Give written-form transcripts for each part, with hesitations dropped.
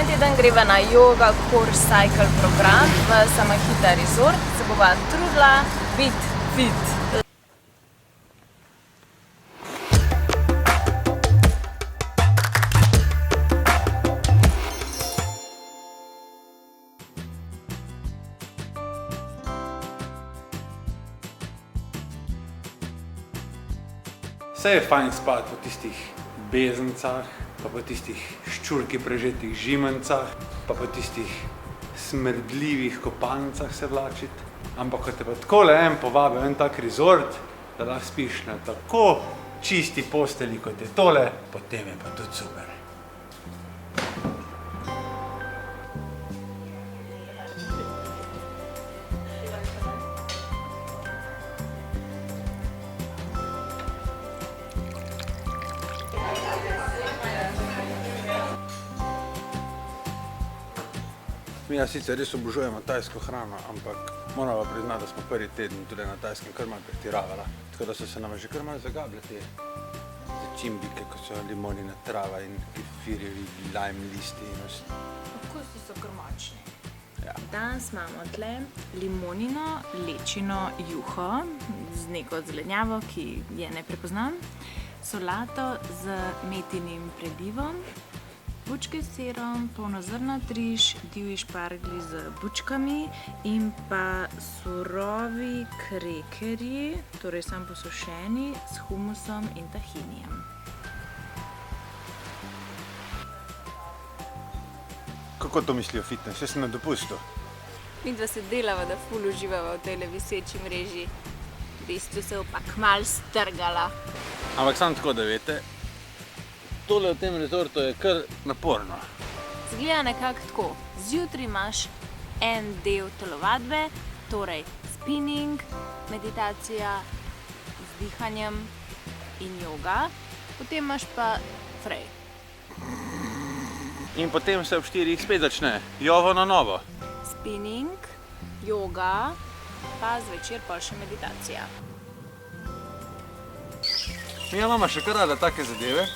teden greva na yoga core cycle program v Samahita Resort. Se bova trudila biti fit. Vse je fajn spati po tistih bezencah, pa po tistih ščurki prežetih žimencah, pa po tistih smrdljivih kopalnicah se vlačiti. Ampak ko te pa takole povabi v en tak resort, da lahko spiš na tako čisti postelji kot je tole, potem je pa tudi super. Mi sicer res obožujemo tajsko hrano, ampak moramo priznati, da smo prvi teden tudi na tajskem kar malo pretiravala. Tako da so se nam že kar malo zagabile te začimbike, kot so limonina trava in kefirjevi lime listi. Okusi so kar močni. Ja. Danes imamo tle limonino, lečino juho z neko zelenjavo, ki je ne prepoznam, solato z metinim prelivom, bučke s sirom, polnozrnat riž, divji šparglji z bučkami in pa surovi krekerji, torej sam posušeni, s humusom in tahinijem. Kako to mislijo fitness? Jaz sem na dopustu. Midva se delava, da ful uživava v tejle viseči mreži. V bistvu se pa kmalu strgala. Ampak samo tako, da veste, tole v tem resortu je kar naporno. Zgleda nekako tako. Zjutraj imaš en del telovadbe, torej spinning, meditacija z dihanjem in joga. Potem imaš pa frej. In potem se ob 4 spet začne. Jovo na novo. Spinning, joga, pa zvečer pa še meditacija. Mi imamo še kar rada take zadeve.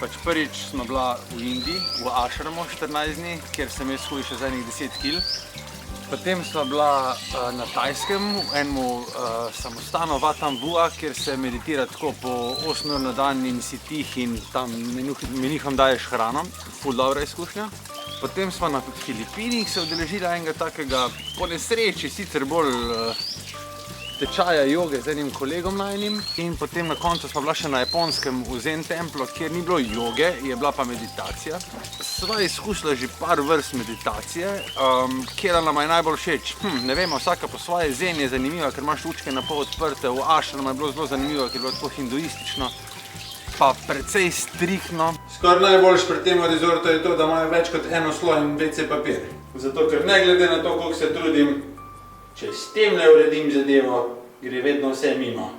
Pač prvič smo bila v Indiji, v Ashramu 14 dni, kjer sem jaz hudil še za enih 10 kil. Potem sva bila na Tajskem, v enemu samostanu Wat Bua, kjer se meditira tako po 8 ur na dan in si tih in tam menihom daješ hrano. Ful dobra izkušnja. Potem sva na Filipinih se udeležila enega takega, po nesreči, sicer bolj tečaja joge z enim kolegom najinim. In potem na koncu sva bila še na Japonskem v Zen templu, kjer ni bilo joge, je bila pa meditacija. Sva izkusila že par vrst meditacije, kjer nam je najbolj všeč. Ne vem, vsaka po svoje. Zen je zanimiva, ker imaš lučke na pol odprte, v Ashramu je bilo zelo zanimivo, ker je bilo tako hinduistično, pa precej striktno. Skoraj najboljše pri tem resortu je to, da imajo več kot eno sloj in WC papir. Zato, ker ne glede na to, koliko se trudim, če s tem ne uredim zadevo, gre vedno vse mimo.